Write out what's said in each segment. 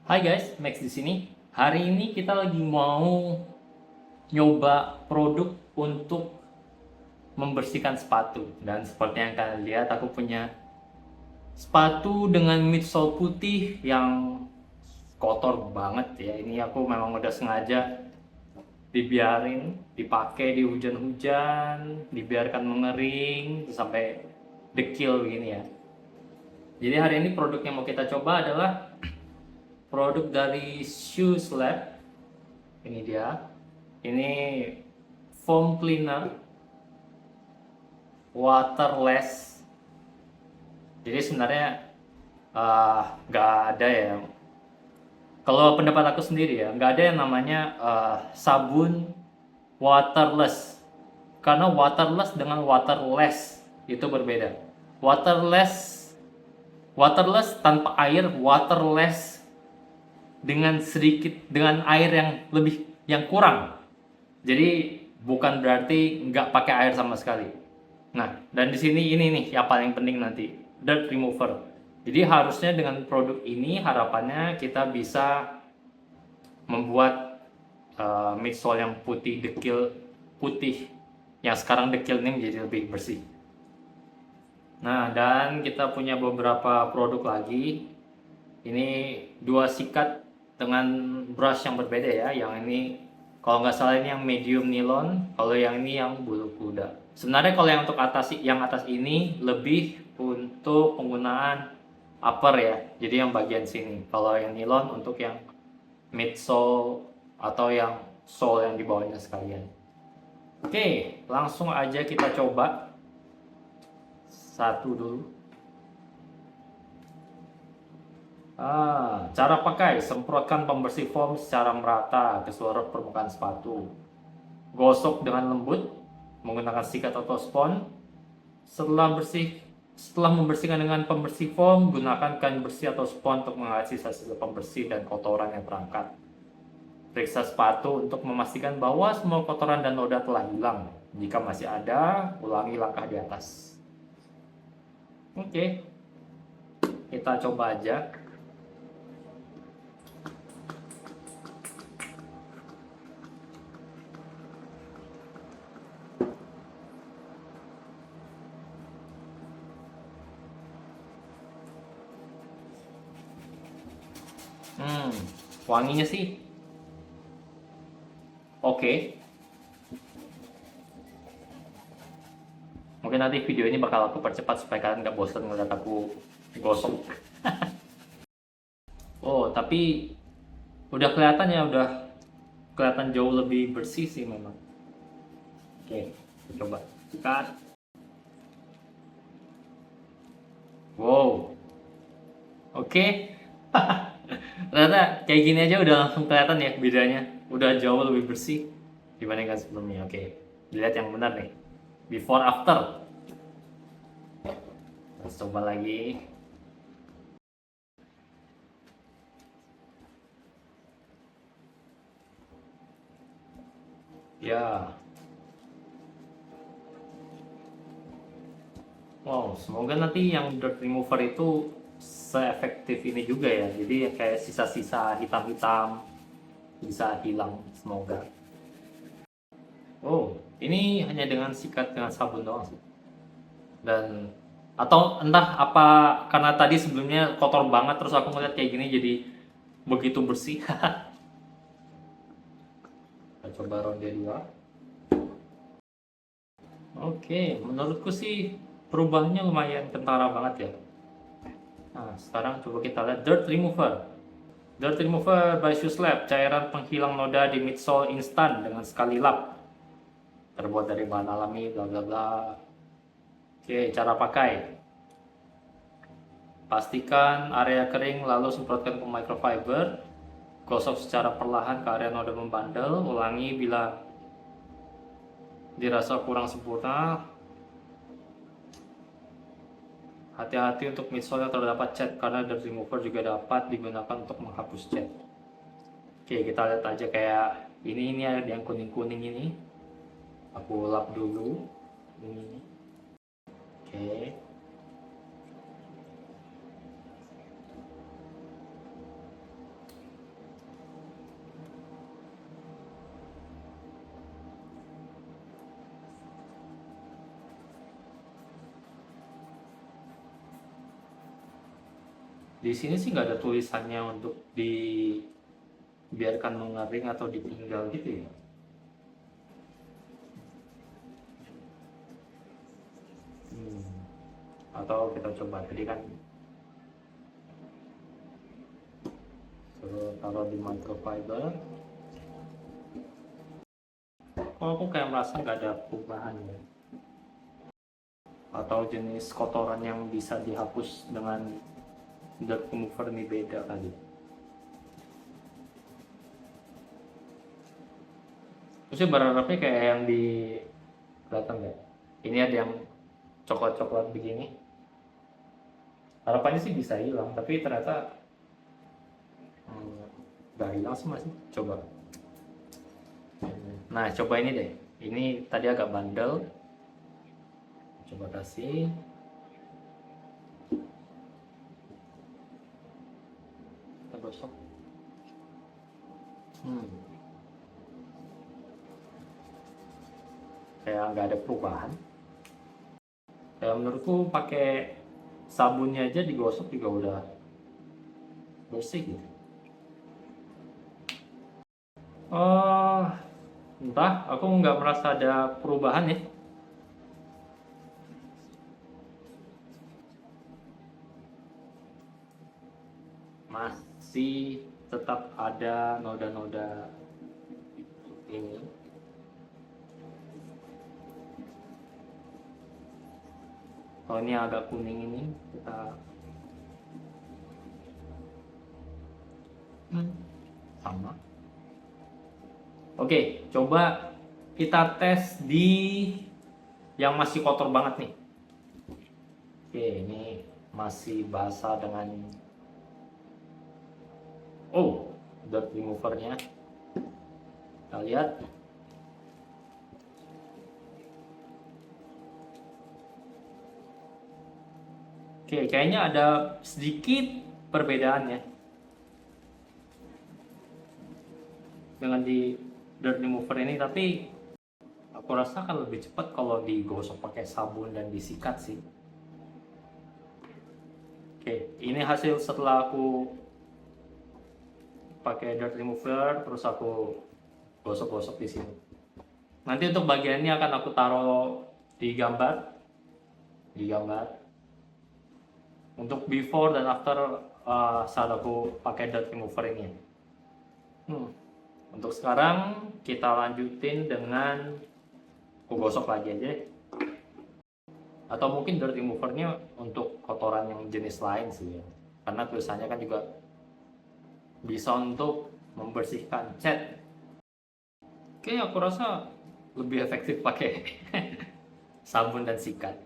Hai guys, Max di sini. Hari ini kita lagi mau nyoba produk untuk membersihkan sepatu. Dan seperti yang kalian lihat, aku punya sepatu dengan midsole putih yang kotor banget ya. Ini aku memang udah sengaja dibiarin, dipakai di hujan-hujan, dibiarkan mengering sampai dekil begini ya. Jadi hari ini produk yang mau kita coba adalah produk dari Shoes Lab. Ini dia. Ini foam cleaner waterless. Jadi sebenarnya nggak ada ya. Kalau pendapat aku sendiri ya, nggak ada yang namanya sabun waterless. Karena waterless dengan waterless itu berbeda. Waterless, waterless tanpa air, waterless dengan air yang lebih yang kurang. Jadi bukan berarti nggak pakai air sama sekali. Nah, dan di sini ini nih yang paling penting nanti, dirt remover. Jadi harusnya dengan produk ini harapannya kita bisa membuat midsole yang putih dekil putih yang sekarang dekil ini menjadi lebih bersih. Nah, dan kita punya beberapa produk lagi. Ini dua sikat dengan brush yang berbeda ya. Yang ini kalau nggak salah ini yang medium nilon, kalau yang ini yang bulu kuda. Sebenarnya kalau yang atas ini lebih untuk penggunaan upper ya. Jadi yang bagian sini. Kalau yang nilon untuk yang midsole atau yang sole yang di bawahnya sekalian. Oke, langsung aja kita coba satu dulu. Cara pakai, semprotkan pembersih foam secara merata ke seluruh permukaan sepatu. Gosok dengan lembut menggunakan sikat atau spons. Setelah membersihkan dengan pembersih foam, gunakan kain bersih atau spons untuk mengangkat sisa-sisa pembersih dan kotoran yang terangkat. Periksa sepatu untuk memastikan bahwa semua kotoran dan noda telah hilang. Jika masih ada, ulangi langkah di atas. Oke, kita coba aja. Hmm, wanginya sih oke. Mungkin nanti video ini bakal aku percepat supaya kalian nggak bosan ngeliat aku gosok. Oh, tapi udah kelihatan ya, udah kelihatan jauh lebih bersih sih memang. Oke, coba sikat. Wow, oke. Ternyata kayak gini aja udah langsung kelihatan ya bedanya. Udah jauh lebih bersih dibandingkan sebelumnya. Oke, dilihat yang benar nih. Before after. Let's coba lagi. Ya, wow, semoga nanti yang dirt remover itu seefektif ini juga ya. Jadi kayak sisa-sisa hitam-hitam bisa hilang, semoga. Oh, ini hanya dengan sikat dengan sabun doang sih. Dan atau entah apa karena tadi sebelumnya kotor banget terus aku ngeliat kayak gini jadi begitu bersih. Kita coba ronde 2. Oke, menurutku sih perubahannya lumayan kentara banget ya. Nah, sekarang coba kita lihat dirt remover. Dirt remover by Shoes Lab, cairan penghilang noda di midsole instan dengan sekali lap. Terbuat dari bahan alami, bla bla bla. Oke, cara pakai. Pastikan area kering lalu semprotkan ke microfiber. Gosok secara perlahan ke area noda membandel. Ulangi bila dirasa kurang sempurna. Hati-hati untuk midsole yang terdapat cat karena dirt remover juga dapat digunakan untuk menghapus cat. Oke, kita lihat aja kayak ini ada yang kuning-kuning ini. Aku lap dulu. Ini. Oke. Di sini sih nggak ada tulisannya untuk dibiarkan mengering atau ditinggal gitu ya. Hmm. Atau kita coba tadi kan suruh taruh di microfiber. Oh, aku kayak merasa nggak ada perubahan ya. Atau jenis kotoran yang bisa dihapus dengan dirt remover ini beda kali. Terusnya berharapnya kayak yang di belakang ya. Ini ada yang coklat-coklat begini. Harapannya sih bisa hilang, tapi ternyata nggak hilang sih masih. Coba. Nah, coba ini deh. Ini tadi agak bandel. Coba kasih. Kita gosok. Kayak nggak ada perubahan. Kayak menurutku pakai sabunnya aja digosok juga udah bersih gitu. Oh, entah, aku nggak merasa ada perubahan ya. Masih tetap ada noda-noda ini. Kalau ini agak kuning ini kita sama. Oke, coba kita tes di yang masih kotor banget nih. Oke, ini masih basah dengan dirt removernya. Kita lihat. Oke, kayaknya ada sedikit perbedaannya dengan di dirt remover ini, tapi aku rasa akan lebih cepat kalau digosok pakai sabun dan disikat sih. Oke, ini hasil setelah aku pakai dirt remover terus aku gosok-gosok di sini. Nanti untuk bagiannya akan aku taruh di gambar. Untuk before dan after saat aku pakai dirt remover ini. Untuk sekarang kita lanjutin dengan aku gosok lagi aja. Atau mungkin dirt removernya untuk kotoran yang jenis lain sih ya. Karena tulisannya kan juga bisa untuk membersihkan cat. Oke, aku rasa lebih efektif pakai sabun dan sikat.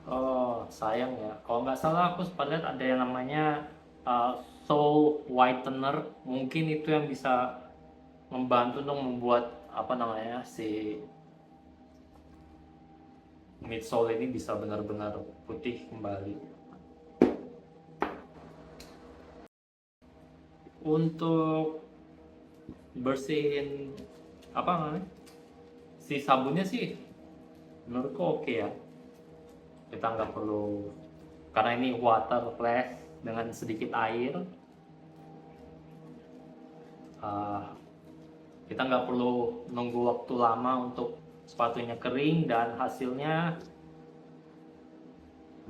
Oh, sayang ya. Kalau nggak salah aku sempat lihat ada yang namanya soul whitener. Mungkin itu yang bisa membantu untuk membuat apa namanya si midsole ini bisa benar-benar putih kembali. Untuk bersihin apa namanya si sabunnya sih menurutku oke ya. Kita nggak perlu, karena ini waterless dengan sedikit air, kita nggak perlu nunggu waktu lama untuk sepatunya kering, dan hasilnya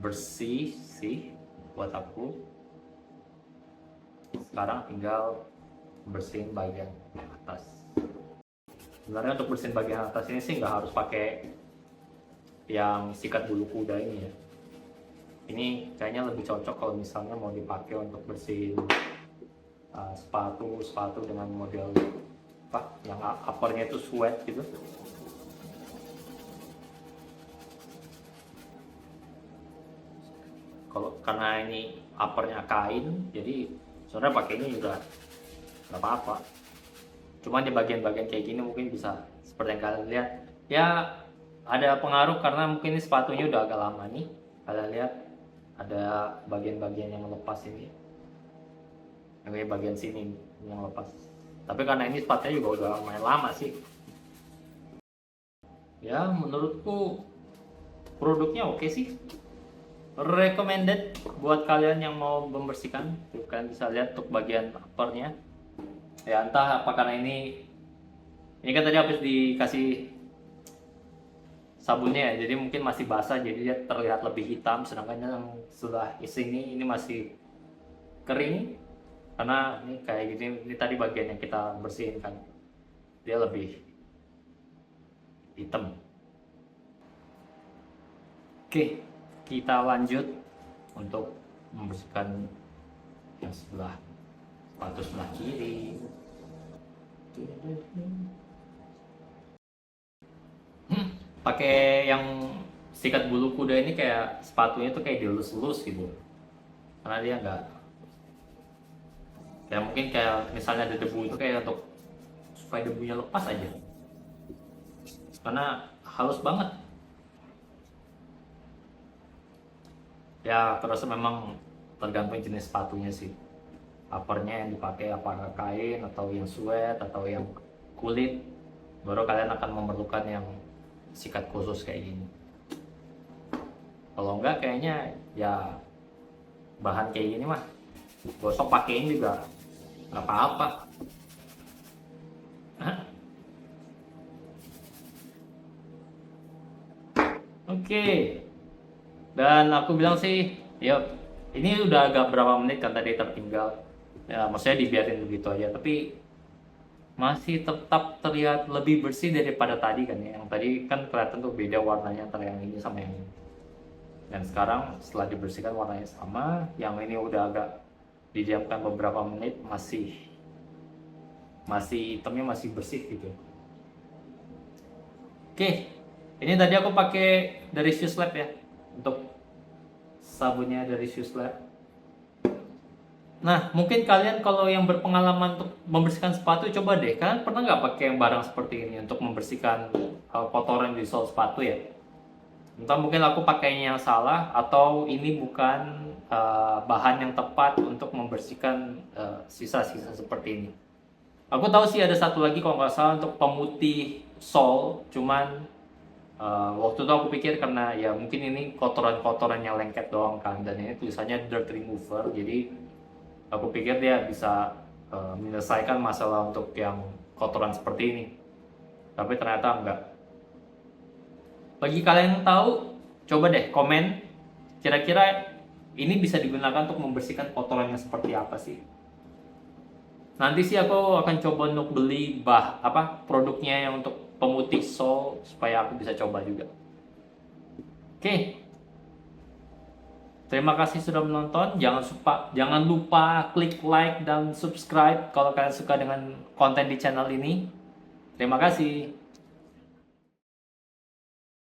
bersih sih buat aku. Sekarang tinggal bersihin bagian atas. Sebenarnya untuk bersihin bagian atas ini sih nggak harus pakai yang sikat bulu kuda ini ya. Ini kayaknya lebih cocok kalau misalnya mau dipakai untuk bersihin sepatu dengan model apa yang uppernya itu sweat gitu. Kalau karena ini uppernya kain, jadi sebenarnya pakainya juga nggak apa-apa. Cuma di bagian-bagian kayak gini mungkin bisa seperti yang kalian lihat ya, ada pengaruh karena mungkin ini sepatunya udah agak lama nih. Kalian lihat ada bagian-bagian yang lepas ini, yang bagian sini yang lepas. Tapi karena ini sepatunya juga udah lumayan lama sih. Ya menurutku produknya oke sih. recommended buat kalian yang mau membersihkan. Tuh, kalian bisa lihat untuk bagian uppernya. Ya entah apa karena ini kan tadi habis dikasih sabunnya ya, jadi mungkin masih basah, jadi dia terlihat lebih hitam, sedangkan yang sudah isi ini masih kering. Karena ini kayak gini, ini tadi bagian yang kita bersihin kan, dia lebih hitam. Oke, kita lanjut untuk membersihkan yang sepatu sebelah kiri. Pakai yang sikat bulu kuda ini, kayak sepatunya tuh kayak dilus-lus gitu, karena dia nggak, kayak mungkin kayak misalnya ada debu itu kayak untuk supaya debunya lepas aja, karena halus banget. Ya terus memang tergantung jenis sepatunya sih, uppernya yang dipakai apakah kain atau yang suede atau yang kulit, baru kalian akan memerlukan yang sikat khusus kayak gini. Kalau enggak kayaknya ya bahan kayak gini mah gosok pakein juga nggak apa-apa. Oke, dan aku bilang sih, ya ini udah agak berapa menit kan tadi tertinggal. Ya maksudnya dibiarin begitu aja, tapi masih tetap terlihat lebih bersih daripada tadi kan ya. Yang tadi kan kelihatan tuh beda warnanya antara yang ini sama yang ini. Dan sekarang setelah dibersihkan warnanya sama, yang ini udah agak didiamkan beberapa menit, masih hitamnya masih bersih gitu. Oke, ini tadi aku pakai dari Shoes Lab ya, untuk sabunnya dari Shoes Lab. Nah, mungkin kalian kalau yang berpengalaman untuk membersihkan sepatu, coba deh, kalian pernah nggak pakai yang barang seperti ini untuk membersihkan kotoran di sol sepatu ya? Entah mungkin aku pakainya yang salah, atau ini bukan bahan yang tepat untuk membersihkan sisa-sisa seperti ini. Aku tahu sih ada satu lagi kalau nggak salah untuk pemutih sol, cuman waktu itu aku pikir karena ya mungkin ini kotoran-kotoran yang lengket doang kan, dan ini tulisannya dirt remover, jadi aku pikir dia bisa menyelesaikan masalah untuk yang kotoran seperti ini, tapi ternyata enggak. Bagi kalian yang tahu, coba deh komen kira-kira ini bisa digunakan untuk membersihkan kotorannya seperti apa sih. Nanti sih aku akan coba untuk beli produknya yang untuk pemutih sol, supaya aku bisa coba juga. Oke. Terima kasih sudah menonton. Jangan lupa klik like dan subscribe kalau kalian suka dengan konten di channel ini. Terima kasih.